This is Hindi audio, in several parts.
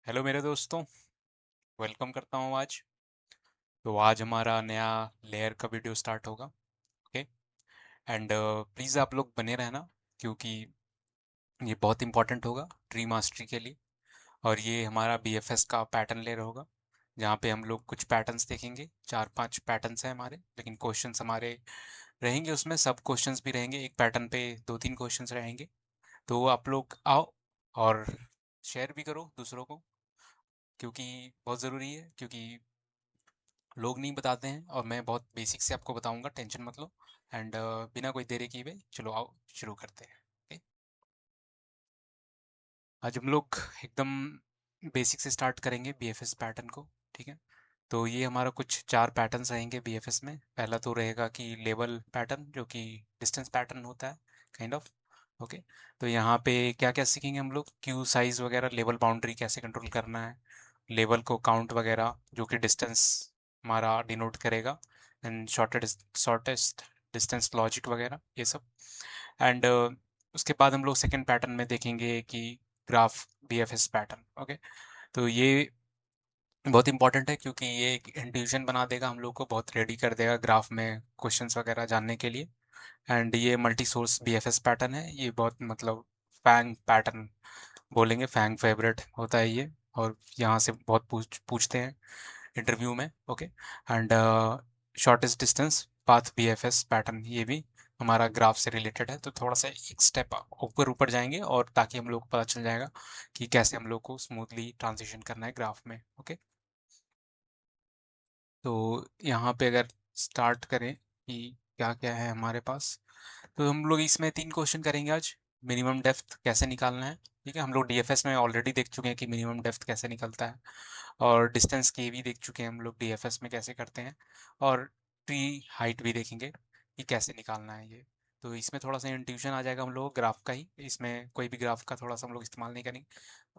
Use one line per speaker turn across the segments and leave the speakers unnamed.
हेलो मेरे दोस्तों। वेलकम करता हूँ आज। तो आज हमारा नया लेयर का वीडियो स्टार्ट होगा। ओके। एंड प्लीज़ आप लोग बने रहना, क्योंकि ये बहुत इंपॉर्टेंट होगा ट्री मास्टरी के लिए। और ये हमारा बीएफएस का पैटर्न लेयर होगा, जहाँ पे हम लोग कुछ पैटर्न्स देखेंगे। 4-5 पैटर्न्स हैं हमारे, लेकिन क्वेश्चंस हमारे रहेंगे, उसमें सब क्वेश्चंस भी रहेंगे। एक पैटर्न पे 2-3 क्वेश्चंस रहेंगे। तो आप लोग आओ और शेयर भी करो दूसरों को, क्योंकि बहुत ज़रूरी है। क्योंकि लोग नहीं बताते हैं और मैं बहुत बेसिक से आपको बताऊंगा, टेंशन मत लो। एंड बिना कोई देरी किए हुए चलो आओ शुरू करते हैं। ओके। आज हम लोग एकदम बेसिक से स्टार्ट करेंगे बीएफएस पैटर्न को। ठीक है। तो ये हमारा कुछ 4 पैटर्न्स रहेंगे बीएफएस में। पहला तो रहेगा कि लेवल पैटर्न, जो कि डिस्टेंस पैटर्न होता है, काइंड ऑफ। ओके। तो यहाँ पे क्या क्या सीखेंगे हम लोग, क्यू साइज वगैरह, लेवल बाउंड्री कैसे कंट्रोल करना है, लेवल को काउंट वगैरह, जो कि डिस्टेंस हमारा डिनोट करेगा, एंड शॉर्टेस्ट डिस्टेंस लॉजिक वगैरह, ये सब। एंड उसके बाद हम लोग सेकेंड पैटर्न में देखेंगे कि ग्राफ बीएफएस पैटर्न। ओके। तो ये बहुत इंपॉर्टेंट है, क्योंकि ये एक इंट्यूशन बना देगा हम लोग को, बहुत रेडी कर देगा ग्राफ में क्वेश्चंस वगैरह जानने के लिए। एंड ये मल्टी सोर्स बीएफएस पैटर्न है। ये बहुत मतलब फैंग पैटर्न बोलेंगे, फैंग फेवरेट होता है ये। और यहाँ से बहुत पूछते हैं इंटरव्यू में। Okay. And shortest distance path BFS pattern, ये भी हमारा ग्राफ से रिलेटेड है। तो थोड़ा सा एक स्टेप ऊपर ऊपर जाएंगे, और ताकि हम लोग को पता चल जाएगा कि कैसे हम लोग को स्मूथली ट्रांजिशन करना है ग्राफ में। ओके। तो यहाँ पे अगर स्टार्ट करें कि क्या क्या है हमारे पास, तो हम लोग इसमें 3 क्वेश्चन करेंगे आज। मिनिमम डेप्थ कैसे निकालना है। ठीक है। हम लोग डीएफएस में ऑलरेडी देख चुके हैं कि मिनिमम डेप्थ कैसे निकलता है, और डिस्टेंस के भी देख चुके हैं हम लोग डीएफएस में कैसे करते हैं। और ट्री हाइट भी देखेंगे कि कैसे निकालना है ये। तो इसमें थोड़ा सा इंट्यूशन आ जाएगा हम लोग ग्राफ का ही, इसमें कोई भी ग्राफ का थोड़ा सा हम लोग इस्तेमाल नहीं करेंगे।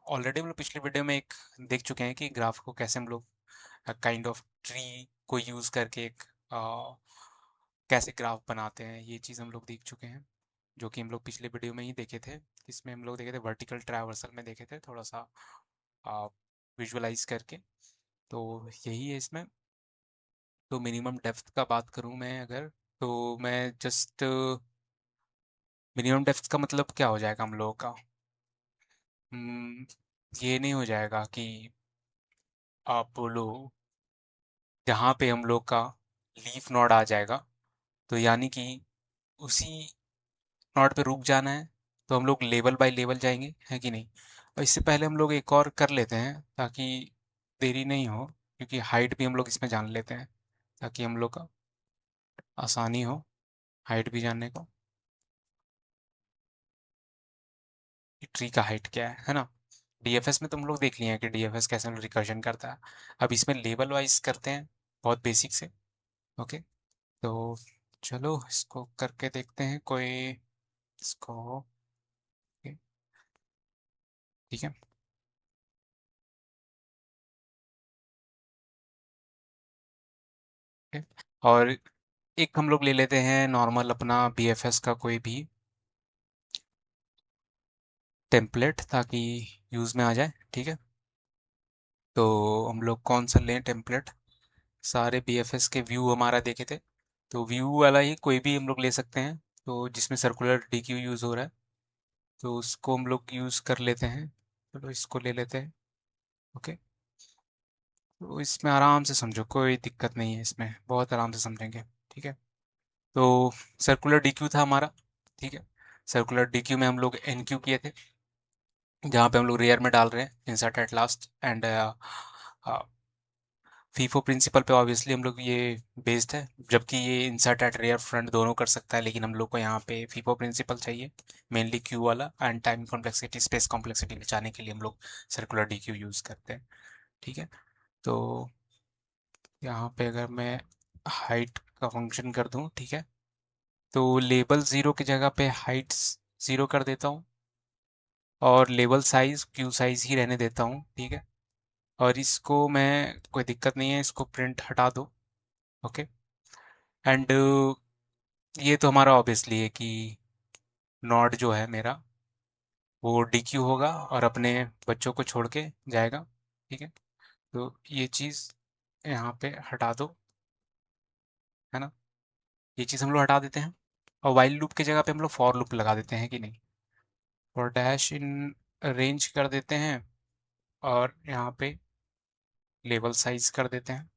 ऑलरेडी हम लोग पिछले वीडियो में एक देख चुके हैं कि ग्राफ को कैसे हम लोग काइंड ऑफ ट्री को यूज करके एक कैसे ग्राफ बनाते हैं, ये चीज़ हम लोग देख चुके हैं, जो कि हम लोग पिछले वीडियो में ही देखे थे। इसमें हम लोग देखे थे वर्टिकल ट्रावर्सल में, देखे थे थोड़ा सा विजुअलाइज करके। तो यही है इसमें। तो मिनिमम डेप्थ का बात करूं मैं अगर, तो मैं जस्ट मिनिमम डेप्थ का मतलब क्या हो जाएगा हम लोगों का। हम्म, ये नहीं हो जाएगा कि आप बोलो जहाँ पे हम लोग का लीफ नोड आ जाएगा, तो यानी कि उसी नोड पे रुक जाना है। तो हम लोग लेवल बाय लेवल जाएंगे, है कि नहीं। और इससे पहले हम लोग एक और कर लेते हैं, ताकि देरी नहीं हो, क्योंकि हाइट भी हम लोग इसमें जान लेते हैं, ताकि हम लोग का आसानी हो हाइट भी जानने को, कि ट्री का हाइट क्या है ना। डीएफएस में तो हम लोग देख लिए हैं कि डीएफएस कैसे हम लोग रिकर्जन करता है। अब इसमें लेवल वाइज करते हैं, बहुत बेसिक से। ओके। तो चलो इसको करके देखते हैं कोई, इसको। ठीक है। ठीक है। और एक हम लोग ले लेते हैं नॉर्मल अपना बीएफएस का कोई भी टेम्पलेट, ताकि यूज़ में आ जाए। ठीक है। तो हम लोग कौन सा लें टेम्पलेट, सारे बीएफएस के व्यू हमारा देखे थे, तो व्यू वाला ही कोई भी हम लोग ले सकते हैं, तो जिसमें सर्कुलर डीक्यू यूज़ हो रहा है, तो उसको हम लोग यूज़ कर लेते हैं। चलो इसको ले लेते हैं। ओके। तो इसमें आराम से समझो, कोई दिक्कत नहीं है, इसमें बहुत आराम से समझेंगे। ठीक है। तो सर्कुलर डीक्यू था हमारा। ठीक है। सर्कुलर डीक्यू में हम लोग एनक्यू किए थे, जहाँ पे हम लोग रेयर में डाल रहे हैं insert at last. And FIFO principle पे ऑब्वियसली हम लोग ये बेस्ड है, जबकि ये इंसर्ट एट रेयर फ्रंट दोनों कर सकता है, लेकिन हम लोग को यहाँ पे फीफो प्रिंसिपल चाहिए, मेनली क्यू वाला। And time complexity, space complexity बचाने के लिए हम लोग सर्कुलर डी क्यू यूज़ करते हैं। ठीक है। तो यहाँ पे अगर मैं हाइट का फंक्शन कर दूँ, ठीक है, तो लेबल ज़ीरो की जगह पे हाइट ज़ीरो कर देता हूँ, और लेवल साइज क्यू साइज ही रहने देता हूँ। ठीक है। और इसको मैं, कोई दिक्कत नहीं है, इसको प्रिंट हटा दो। ओके। एंड ये तो हमारा ऑब्वियसली है कि नॉड जो है मेरा, वो डीक्यू होगा और अपने बच्चों को छोड़ के जाएगा। ठीक है, तो ये चीज़ यहाँ पे हटा दो, है ना, ये चीज़ हम लोग हटा देते हैं। और वाइल लूप की जगह पे हम लोग फॉर लूप लगा देते हैं कि नहीं, और डैश इन रेंज कर देते हैं, और यहाँ पे लेवल साइज कर देते हैं।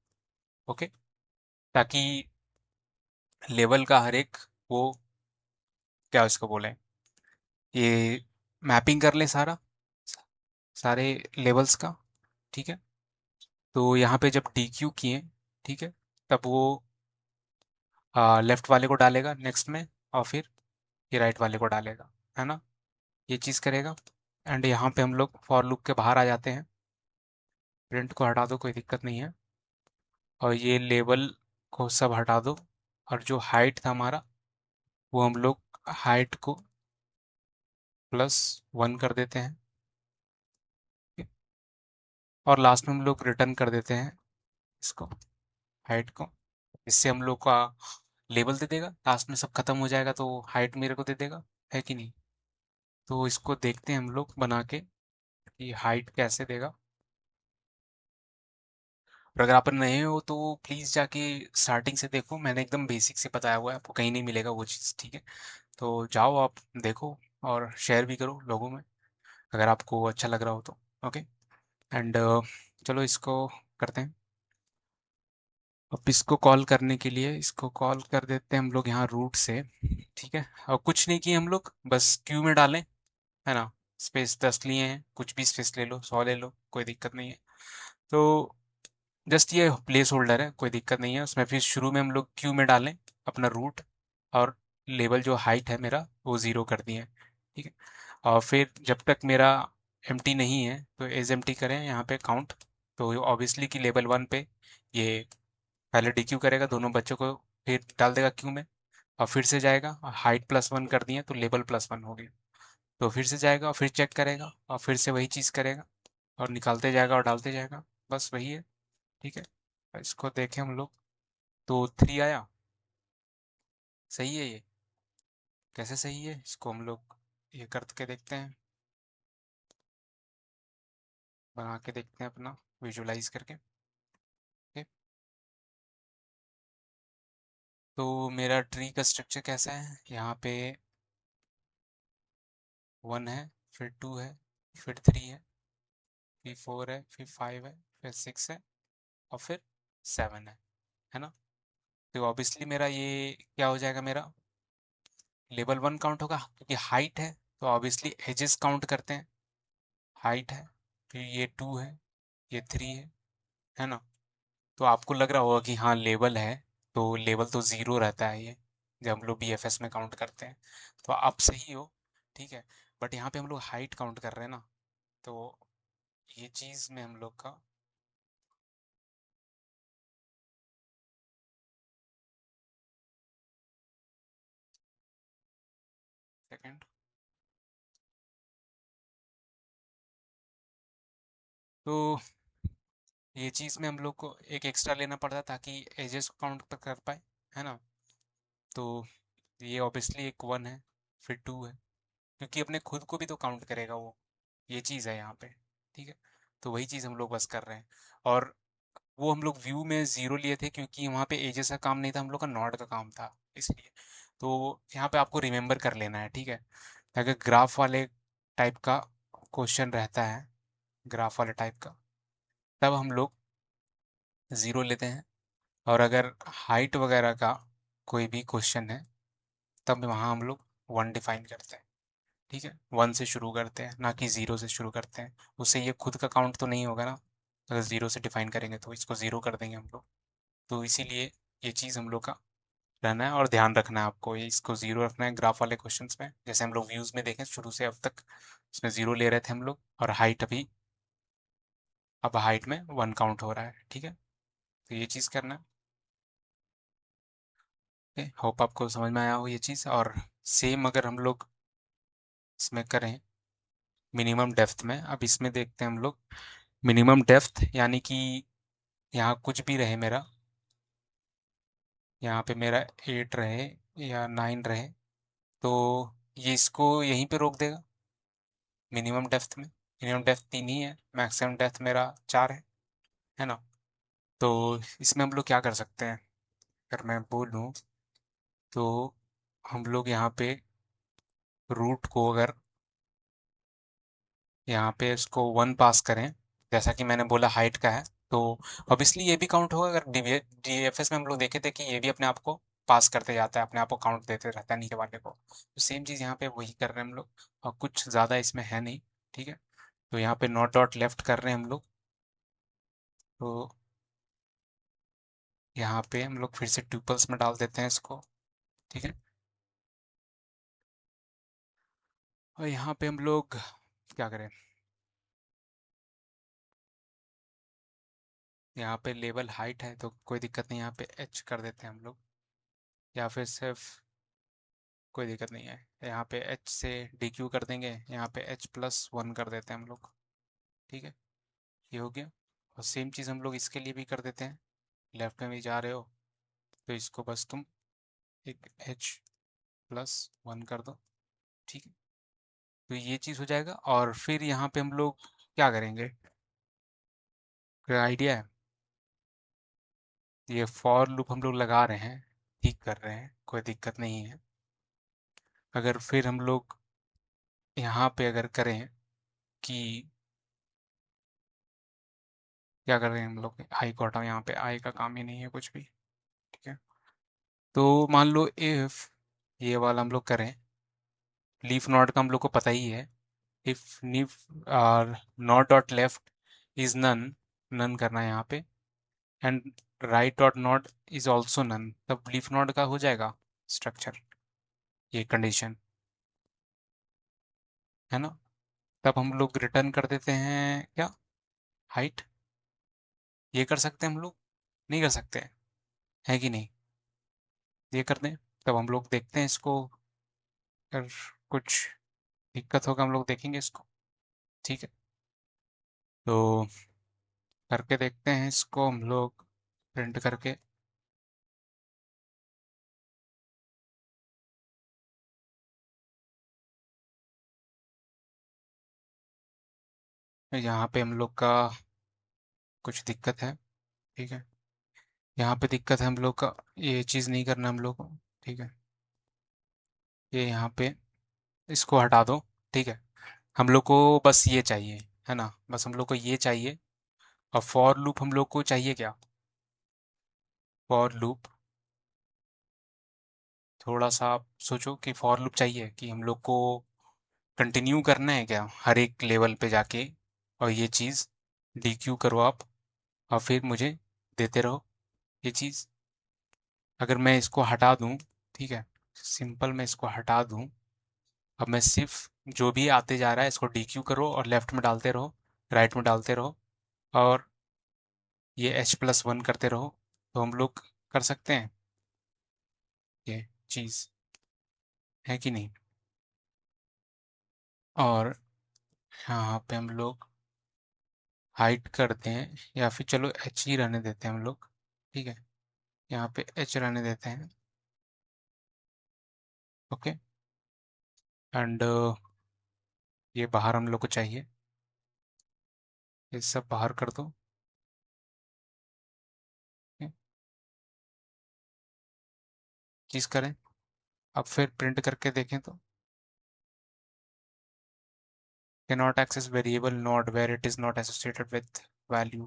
ओके, ताकि लेवल का हर एक वो क्या उसको बोले, ये मैपिंग कर ले सारा, सारे लेवल्स का। ठीक है, तो यहाँ पे जब डी क्यू किए, ठीक है, तब वो लेफ्ट वाले को डालेगा नेक्स्ट में, और फिर ये राइट वाले को डालेगा, है ना, ये चीज़ करेगा। एंड यहाँ पे हम लोग फॉर लूप के बाहर आ जाते हैं, प्रिंट को हटा दो, कोई दिक्कत नहीं है, और ये लेवल को सब हटा दो, और जो हाइट था हमारा वो हम लोग हाइट को +1 कर देते हैं। और लास्ट में हम लोग रिटर्न कर देते हैं इसको, हाइट को। इससे हम लोग का लेबल दे देगा, लास्ट में सब खत्म हो जाएगा तो हाइट मेरे को दे देगा, है कि नहीं। तो इसको देखते हैं हम लोग बना के कि हाइट कैसे देगा। और अगर आप नए हो तो प्लीज़ जाके स्टार्टिंग से देखो, मैंने एकदम बेसिक से बताया हुआ है, आपको कहीं नहीं मिलेगा वो चीज़, ठीक है। तो जाओ आप देखो, और शेयर भी करो लोगों में अगर आपको अच्छा लग रहा हो तो। ओके, एंड चलो इसको करते हैं। अब इसको कॉल करने के लिए इसको कॉल कर देते हैं हम लोग यहाँ रूट से, ठीक है। और कुछ नहीं किए हम लोग, बस क्यू में डालें, है ना, स्पेस 10 लिए हैं, कुछ भी स्पेस ले लो, 100 ले लो, कोई दिक्कत नहीं है। तो जस्ट ये प्लेस होल्डर है, कोई दिक्कत नहीं है उसमें। फिर शुरू में हम लोग क्यू में डालें अपना रूट, और लेवल जो हाइट है मेरा वो 0 कर दिए, ठीक है। और फिर जब तक मेरा एम्प्टी नहीं है तो एज एम्प्टी करें यहाँ पे काउंट। तो ऑब्वियसली कि लेवल 1 पे ये पहले डीक्यू करेगा दोनों बच्चों को, फिर डाल देगा क्यू में, और फिर से जाएगा, और हाइट +1 कर दिए तो लेवल +1 हो गया। तो फिर से जाएगा और फिर चेक करेगा, और फिर से वही चीज़ करेगा, और निकालते जाएगा और डालते जाएगा, बस वही है, ठीक है। इसको देखें हम लोग, तो 3 आया, सही है ये, कैसे सही है इसको हम लोग ये करके देखते हैं, बना के देखते हैं अपना विजुलाइज करके। ओके, तो मेरा ट्री का स्ट्रक्चर कैसा है, यहाँ पे 1 है, फिर 2 है, फिर 3 है, फिर 4 है, फिर 5 है, फिर 6 है, और फिर 7 है ना। तो ऑब्वियसली मेरा ये क्या हो जाएगा, मेरा लेवल 1 काउंट होगा, क्योंकि हाइट है तो ऑब्वियसली एजेस काउंट करते हैं, हाइट है, फिर ये 2 है, ये 3 है ना। तो आपको लग रहा होगा कि हाँ लेवल है, तो लेवल तो 0 रहता है ये, जब हम लोग बीएफएस में काउंट करते हैं। तो आप सही हो, ठीक है। बट यहाँ पे हम लोग हाइट काउंट कर रहे हैं ना, तो ये चीज़ में हम लोग का सेकंड, तो ये चीज़ में हम लोग को एक एक्स्ट्रा लेना पड़ता ताकि एजेस को काउंट कर पाए, है ना। तो ये ऑब्वियसली एक 1 है, फिर 2 है, क्योंकि अपने खुद को भी तो काउंट करेगा वो, ये चीज़ है यहाँ पे, ठीक है। तो वही चीज़ हम लोग बस कर रहे हैं। और वो हम लोग व्यू में 0 लिए थे क्योंकि वहाँ पे एजेस का काम नहीं था, हम लोग का नॉट का काम था, इसलिए। तो यहाँ पे आपको रिमेंबर कर लेना है, ठीक है। अगर ग्राफ वाले टाइप का क्वेश्चन रहता है, ग्राफ वाले टाइप का, तब हम लोग 0 लेते हैं। और अगर हाइट वगैरह का कोई भी क्वेश्चन है, तब वहाँ हम लोग 1 डिफाइन करते हैं, ठीक है। 1 से शुरू करते हैं, ना कि 0 से शुरू करते हैं, उससे ये खुद का काउंट तो नहीं होगा ना। अगर 0 से डिफाइन करेंगे तो इसको 0 कर देंगे हम लोग। तो इसीलिए ये चीज़ हम लोग का रहना है, और ध्यान रखना है आपको, ये इसको 0 रखना है ग्राफ वाले क्वेश्चंस में। जैसे हम लोग व्यूज़ में देखें शुरू से अब तक, इसमें 0 ले रहे थे हम लोग, और हाइट अभी, अब हाइट में 1 काउंट हो रहा है, ठीक है। तो ये चीज़ करना है, होप आपको समझ में आया हो ये चीज़। और सेम अगर हम लोग इसमें करें मिनिमम डेप्थ में, अब इसमें देखते हैं हम लोग मिनिमम डेप्थ, यानी कि यहाँ कुछ भी रहे मेरा, यहाँ पे मेरा 8 रहे या 9 रहे, तो ये इसको यहीं पे रोक देगा मिनिमम डेप्थ में, मिनिमम डेप्थ 3 ही है, मैक्सिमम डेप्थ मेरा 4 है ना। तो इसमें हम लोग क्या कर सकते हैं, अगर मैं बोलूँ तो हम लोग यहाँ पे रूट को अगर यहाँ पे इसको 1 पास करें, जैसा कि मैंने बोला हाइट का है, तो ऑब्वियसली ये भी काउंट होगा। अगर डीएफएस में हम लोग देखे थे कि ये भी अपने आप को पास करते जाता है, अपने आप को काउंट देते रहता है नीचे वाले को, तो सेम चीज़ यहाँ पे वही कर रहे हैं हम लोग, और कुछ ज़्यादा इसमें है नहीं। ठीक है, तो यहाँ पे नॉट डॉट लेफ्ट कर रहे हैं हम लोग। तो यहाँ पे हम लोग फिर से ट्यूपल्स में डाल देते हैं इसको। ठीक है, और यहाँ पे हम लोग क्या करें, यहाँ पे लेवल हाइट है तो कोई दिक्कत नहीं, यहाँ पे एच कर देते हैं हम लोग, या फिर सिर्फ कोई दिक्कत नहीं है, यहाँ पे एच से डी क्यू कर देंगे, यहाँ पे H+1 कर देते हैं हम लोग। ठीक है, ये हो गया। और सेम चीज़ हम लोग इसके लिए भी कर देते हैं, लेफ्ट में भी जा रहे हो तो इसको बस तुम एक H+1 कर दो। ठीक है, तो ये चीज़ हो जाएगा। और फिर यहाँ पे हम लोग क्या करेंगे, कोई आइडिया है? ये फॉर लूप हम लोग लगा रहे हैं, ठीक कर रहे हैं, कोई दिक्कत नहीं है। अगर फिर हम लोग यहाँ पे अगर करें कि क्या कर रहे हैं हम लोग, आई को हटाओ, यहाँ पे आई का काम ही नहीं है कुछ भी। ठीक है, तो मान लो इफ ये वाला हम लोग करें, लीफ नॉट का हम लोग को पता ही है, if leaf not dot left is none, none करना है यहाँ पे, and right dot not is also none, तब लीफ नॉट का हो जाएगा स्ट्रक्चर, ये कंडीशन है ना। तब हम लोग रिटर्न कर देते हैं क्या, हाइट। ये कर सकते हैं हम लोग, नहीं कर सकते हैं, है कि नहीं? ये कर दें, तब हम लोग देखते हैं इसको, अगर कुछ दिक्कत होगा हम लोग देखेंगे इसको। ठीक है, तो करके देखते हैं इसको हम लोग, प्रिंट करके। यहाँ पे हम लोग का कुछ दिक्कत है। ठीक है, यहाँ पे दिक्कत है हम लोग का, ये चीज़ नहीं करना हम लोग को। ठीक है, ये यहाँ पे इसको हटा दो। ठीक है, हम लोग को बस ये चाहिए, है ना, बस हम लोग को ये चाहिए। और फॉर लूप हम लोग को चाहिए क्या, फॉर लूप, थोड़ा सा आप सोचो कि फॉर लूप चाहिए कि हम लोग को कंटिन्यू करना है क्या हर एक लेवल पे जाके, और ये चीज़ डी क्यू करो आप, और फिर मुझे देते रहो ये चीज़। अगर मैं इसको हटा दूं, ठीक है, सिंपल मैं इसको हटा दूं, अब मैं सिर्फ जो भी आते जा रहा है इसको डी क्यू करो और लेफ्ट में डालते रहो, राइट में डालते रहो, और ये H+1 करते रहो, तो हम लोग कर सकते हैं ये चीज़, है कि नहीं। और यहाँ पे हम लोग हाइट करते हैं, या फिर चलो एच ही रहने देते हैं हम लोग। ठीक है, यहाँ पे एच रहने देते हैं। ओके, एंड ये बाहर हम लोग को चाहिए, ये सब बाहर कर दो। चीज़ करें, अब फिर प्रिंट करके देखें तो, cannot access variable node where it is not associated with value।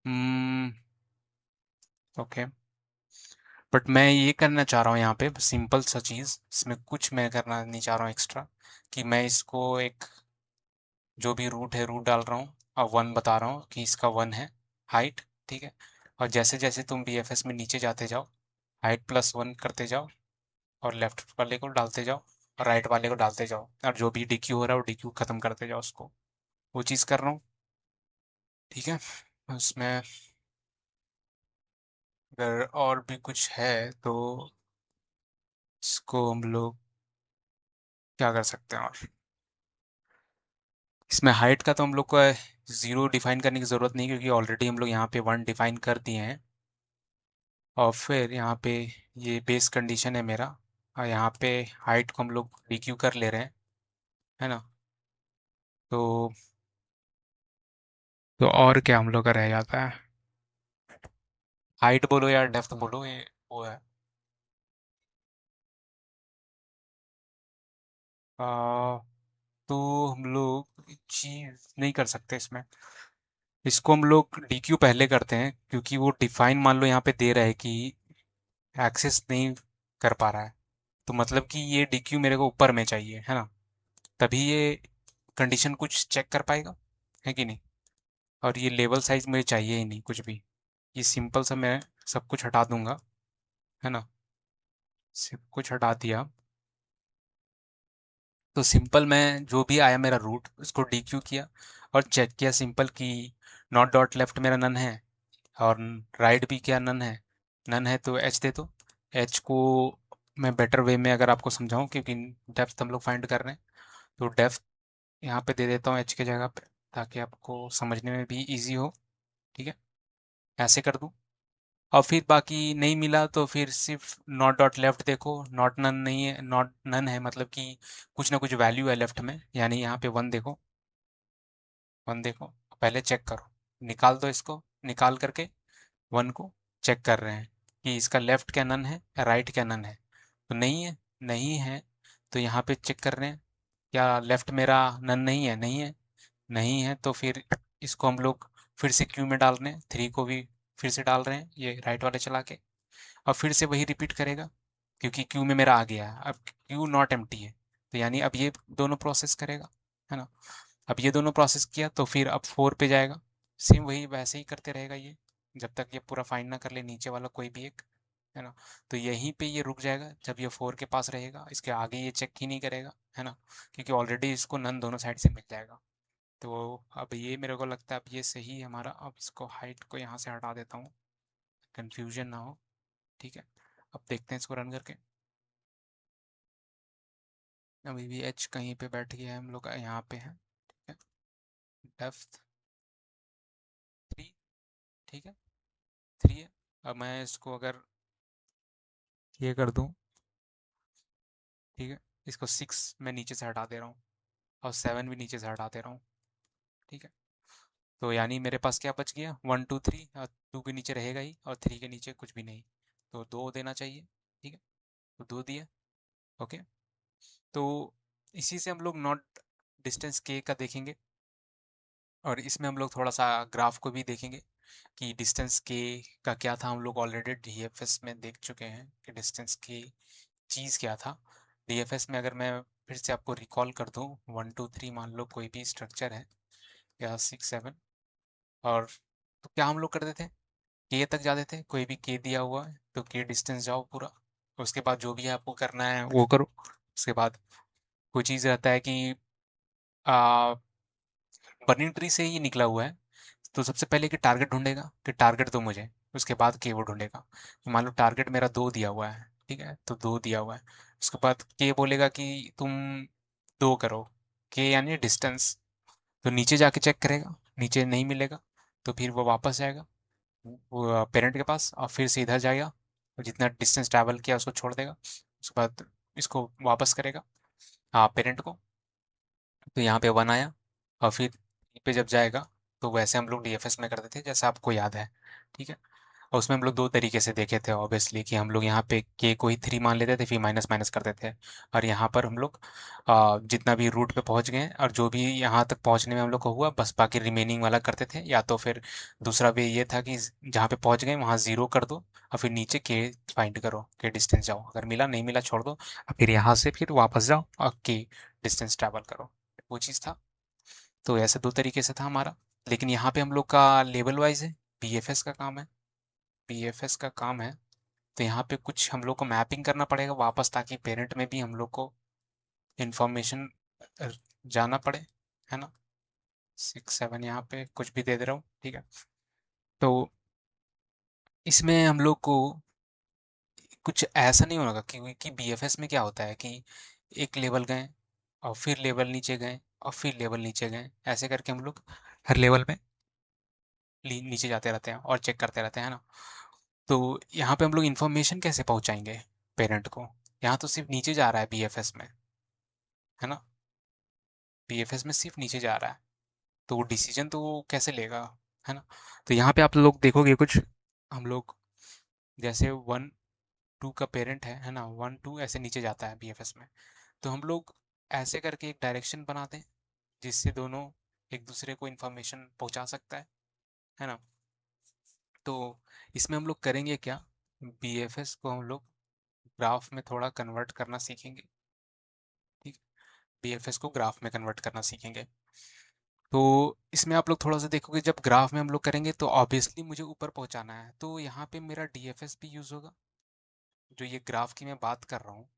Hmm, okay, but मैं ये करना चाह रहा हूँ यहाँ पे सिंपल सा चीज़, इसमें कुछ मैं करना नहीं चाह रहा हूँ एक्स्ट्रा, कि मैं इसको एक जो भी रूट है रूट डाल रहा हूँ, और 1 बता रहा हूँ कि इसका 1 है हाइट। ठीक है, और जैसे जैसे तुम बीएफएस में नीचे जाते जाओ, हाइट+1 करते जाओ, और लेफ्ट वाले को डालते जाओ, और राइट वाले को डालते जाओ, और जो भी डीक्यू हो रहा है वो डीक्यू खत्म करते जाओ उसको, वो चीज़ कर रहा हूँ। ठीक है, उसमें अगर और भी कुछ है तो इसको हम लोग क्या कर सकते हैं, और इसमें हाइट का तो हम लोग को 0 डिफाइन करने की ज़रूरत नहीं, क्योंकि ऑलरेडी हम लोग यहाँ पे 1 डिफाइन कर दिए हैं। और फिर यहाँ पे ये बेस कंडीशन है मेरा, और यहाँ पे हाइट को हम लोग DQ कर ले रहे हैं, है ना। तो और क्या हम लोग का रह जाता है, हाइट बोलो या डेप्थ बोलो, ये वो है। आ, तो हम लोग चीज नहीं कर सकते इसमें, इसको हम लोग DQ पहले करते हैं, क्योंकि वो डिफाइन मान लो यहाँ पे दे रहा है कि एक्सेस नहीं कर पा रहा है, तो मतलब कि ये DQ मेरे को ऊपर में चाहिए, है ना। तभी ये कंडीशन कुछ चेक कर पाएगा, है कि नहीं। और ये लेवल साइज मुझे चाहिए ही नहीं कुछ भी, ये सिंपल सा मैं सब कुछ हटा दूंगा, है ना। सब कुछ हटा दिया, तो सिंपल मैं जो भी आया मेरा रूट उसको DQ किया और चेक किया सिंपल कि नॉट डॉट लेफ्ट मेरा नन है, और राइट भी क्या नन है। नन है तो एच दे दो। एच को मैं बेटर वे में अगर आपको समझाऊं, क्योंकि डेप्थ हम लोग फाइंड कर रहे हैं, तो डेप्थ यहाँ पे दे देता हूँ एच के जगह पे, ताकि आपको समझने में भी इजी हो। ठीक है, ऐसे कर दूँ। और फिर बाकी नहीं मिला तो फिर सिर्फ नॉट डॉट लेफ्ट देखो, नॉट नन नहीं है, नॉट नन है मतलब कि कुछ ना कुछ वैल्यू है लेफ्ट में, यानी यहाँ पे वन देखो। वन देखो, पहले चेक करो, निकाल दो इसको, निकाल करके वन को चेक कर रहे हैं कि इसका लेफ्ट क्या नन है, राइट क्या नन है। तो नहीं है, नहीं है, तो यहाँ पे चेक कर रहे हैं क्या लेफ्ट मेरा नन नहीं है, नहीं है। नहीं है तो फिर इसको हम लोग फिर से क्यू में डाल रहे हैं, थ्री को भी फिर से डाल रहे हैं ये राइट वाले चला के, और फिर से वही रिपीट करेगा, क्योंकि क्यू में मेरा आ गया है, अब क्यू नॉट एम्प्टी है, तो यानी अब ये दोनों प्रोसेस करेगा, है ना। अब ये दोनों प्रोसेस किया तो फिर अब फोर पे जाएगा, सेम वही वैसे ही करते रहेगा ये, जब तक ये पूरा फाइंड ना कर ले नीचे वाला कोई भी एक, है ना। तो यहीं पे ये रुक जाएगा जब ये फोर के पास रहेगा, इसके आगे ये चेक ही नहीं करेगा, है ना, क्योंकि ऑलरेडी इसको नन दोनों साइड से मिल जाएगा। तो अब ये मेरे को लगता है अब ये सही है हमारा, अब इसको हाइट को यहाँ से हटा देता हूँ, कंफ्यूजन ना हो। ठीक है, अब देखते हैं इसको रन करके। अभी भी एच कहीं पे बैठ गया है, हम लोग यहाँ पे है। ठीक है, डेप्थ थ्री, ठीक है, थ्री है। अब मैं इसको अगर ये कर दूं, ठीक है, इसको सिक्स मैं नीचे से हटा दे रहा हूँ, और सेवन भी नीचे से हटा दे रहा हूँ। ठीक है, तो यानी मेरे पास क्या बच गया, वन टू थ्री, और टू के नीचे रहेगा ही, और थ्री के नीचे कुछ भी नहीं, तो दो देना चाहिए। ठीक है, तो दो दिया। ओके, तो इसी से हम लोग नॉट डिस्टेंस के का देखेंगे, और इसमें हम लोग थोड़ा सा ग्राफ को भी देखेंगे कि डिस्टेंस के का क्या था। हम लोग ऑलरेडी डीएफएस में देख चुके हैं कि डिस्टेंस की चीज़ क्या था। डीएफएस में अगर मैं फिर से आपको रिकॉल कर दूं, वन टू थ्री मान लो कोई भी स्ट्रक्चर है, या सिक्स सेवन, और तो क्या हम लोग करते थे, के तक जाते थे, कोई भी के दिया हुआ है तो के डिस्टेंस जाओ पूरा, उसके बाद जो भी आपको करना है वो करो। उसके बाद कोई चीज़ रहता है कि बर्निंग ट्री से ही निकला हुआ है, तो सबसे पहले कि टारगेट ढूंढेगा कि टारगेट दो मुझे, उसके बाद के वो ढूंढेगा। तो मान लो टारगेट मेरा दो दिया हुआ है, ठीक है, तो दो दिया हुआ है, उसके बाद के बोलेगा कि तुम दो करो, के यानी डिस्टेंस। तो नीचे जाके चेक करेगा, नीचे नहीं मिलेगा, तो फिर वो वापस जाएगा वो पेरेंट के पास, और फिर से इधर जाएगा, और जितना डिस्टेंस ट्रैवल किया उसको छोड़ देगा, उसके बाद इसको वापस करेगा, हाँ, पेरेंट को। तो यहाँ पे वन आया, और फिर पे जब जाएगा, तो वैसे हम लोग डीएफएस में करते थे जैसे आपको याद है। ठीक है, और उसमें हम लोग दो तरीके से देखे थे ऑब्वियसली, कि हम लोग यहाँ पे के को ही थ्री मान लेते थे, फिर माइनस माइनस करते थे, और यहाँ पर हम लोग जितना भी रूट पे पहुँच गए और जो भी यहाँ तक पहुँचने में हम लोग को हुआ, बस बाकी रिमेनिंग वाला करते थे। या तो फिर दूसरा वे ये था कि जहाँ पे पहुँच गए वहाँ ज़ीरो कर दो, और फिर नीचे के फाइंड करो, के डिस्टेंस जाओ, अगर मिला नहीं मिला छोड़ दो, और फिर यहाँ से फिर वापस जाओ और के डिस्टेंस ट्रैवल करो, वो चीज़ था। तो ऐसे दो तरीके से था हमारा, लेकिन यहाँ पे हम लोग का लेवल वाइज है, बीएफएस का काम है, बीएफएस का काम है। तो यहाँ पे कुछ हम लोग को मैपिंग करना पड़ेगा वापस, ताकि पेरेंट में भी हम लोग को इंफॉर्मेशन जाना पड़े, है ना। सिक्स सेवन यहाँ पे कुछ भी दे दे रहा हूँ, ठीक है। तो इसमें हम लोग को कुछ ऐसा नहीं होगा, क्योंकि बीएफएस में क्या होता है कि एक लेवल गए, और फिर लेवल नीचे गए, और फिर लेवल नीचे गए, ऐसे करके हम लोग हर लेवल में नीचे जाते रहते हैं और चेक करते रहते हैं ना। तो यहाँ पे हम लोग इन्फॉर्मेशन कैसे पहुँचाएंगे पेरेंट को, यहाँ तो सिर्फ नीचे जा रहा है बीएफएस में, है ना, बीएफएस में सिर्फ नीचे जा रहा है, तो वो डिसीजन तो वो कैसे लेगा, है ना। तो यहाँ पे आप लोग देखोगे कुछ, हम लोग जैसे 1 2 का पेरेंट है ना, 1 2 ऐसे नीचे जाता है बीएफएस में, तो हम लोग ऐसे करके एक डायरेक्शन बनाते हैं जिससे दोनों एक दूसरे को इन्फॉर्मेशन पहुंचा सकता है ना। तो इसमें हम लोग करेंगे क्या, बीएफएस को हम लोग ग्राफ में थोड़ा कन्वर्ट करना सीखेंगे, ठीक, बीएफएस को ग्राफ में कन्वर्ट करना सीखेंगे। तो इसमें आप लोग थोड़ा सा देखोगे, जब ग्राफ में हम लोग करेंगे तो ऑब्वियसली मुझे ऊपर पहुंचाना है, तो यहाँ पे मेरा डीएफएस भी यूज होगा, जो ये ग्राफ की मैं बात कर रहा हूँ,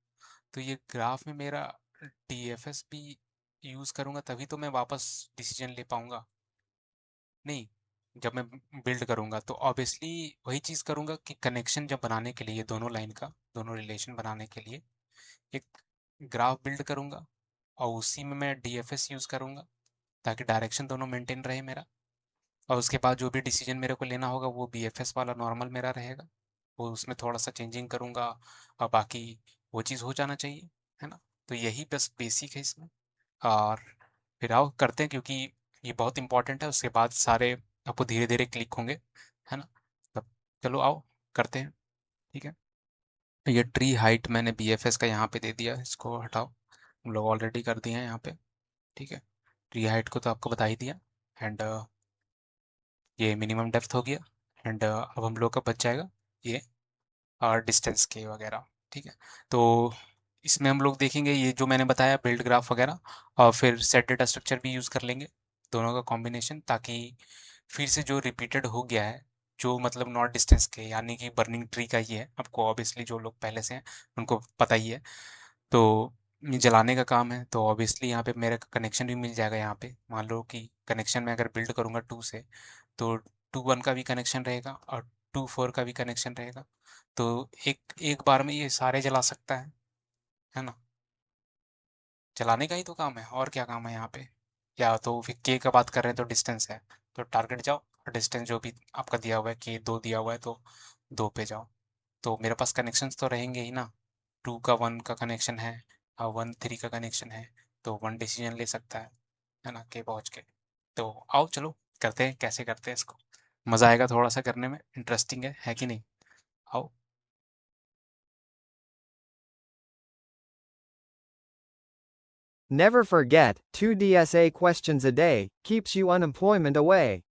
तो ये ग्राफ में मेरा डीएफएस भी यूज करूंगा, तभी तो मैं वापस डिसीजन ले पाऊंगा। नहीं, जब मैं बिल्ड करूंगा तो ऑब्वियसली वही चीज़ करूंगा कि कनेक्शन जब बनाने के लिए दोनों लाइन का, दोनों रिलेशन बनाने के लिए एक ग्राफ बिल्ड करूंगा, और उसी में मैं डीएफएस यूज करूंगा ताकि डायरेक्शन दोनों मेंटेन रहे मेरा, और उसके बाद जो भी डिसीजन मेरे को लेना होगा वो बीएफएस वाला नॉर्मल मेरा रहेगा, वो उसमें थोड़ा सा चेंजिंग करूंगा, और बाकी वो चीज़ हो जाना चाहिए, है ना। तो यही बस बेसिक है इसमें। और फिर आओ करते हैं, क्योंकि ये बहुत इंपॉर्टेंट है, उसके बाद सारे आपको धीरे धीरे क्लिक होंगे, है ना। तब चलो आओ करते हैं, ठीक है। ये ट्री हाइट मैंने बीएफएस का यहाँ पे दे दिया, इसको हटाओ, हम लोग ऑलरेडी कर दिए हैं यहाँ पे, ठीक है। ट्री हाइट को तो आपको बता ही दिया, एंड ये मिनिमम डेप्थ हो गया, एंड अब हम लोग का बच जाएगा ये और डिस्टेंस के वगैरह, ठीक है। तो इसमें हम लोग देखेंगे ये जो मैंने बताया बिल्ड ग्राफ वगैरह, और फिर सेट डेटा स्ट्रक्चर भी यूज़ कर लेंगे, दोनों का कॉम्बिनेशन, ताकि फिर से जो रिपीटेड हो गया है, जो मतलब नॉट डिस्टेंस के यानी कि बर्निंग ट्री का ही है, आपको ऑब्वियसली जो लोग पहले से हैं उनको पता ही है, तो ये जलाने का काम है, तो ऑब्वियसली यहाँ पे मेरा कनेक्शन भी मिल जाएगा। यहाँ पे मान लो कि कनेक्शन में अगर बिल्ड करूँगा 2 से, तो 2 1 का भी कनेक्शन रहेगा और 2 4 का भी कनेक्शन रहेगा, तो एक एक बार में ये सारे जला सकता है ना। चलाने का ही तो काम है, और क्या काम है यहाँ पे। या तो फिर के का बात कर रहे हैं तो डिस्टेंस है, तो टारगेट जाओ और डिस्टेंस जो भी आपका दिया हुआ है, के 2 दिया हुआ है तो 2 पे जाओ, तो मेरे पास कनेक्शंस तो रहेंगे ही ना। 2 का 1 का कनेक्शन है और 1 3 का कनेक्शन है, तो 1 डिसीजन ले सकता है ना, के पहुंच के। तो आओ चलो करते हैं, कैसे करते हैं इसको, मज़ा आएगा थोड़ा सा करने में, इंटरेस्टिंग है कि नहीं। आओ।
Never forget, 2 DSA questions a day keeps you unemployment away.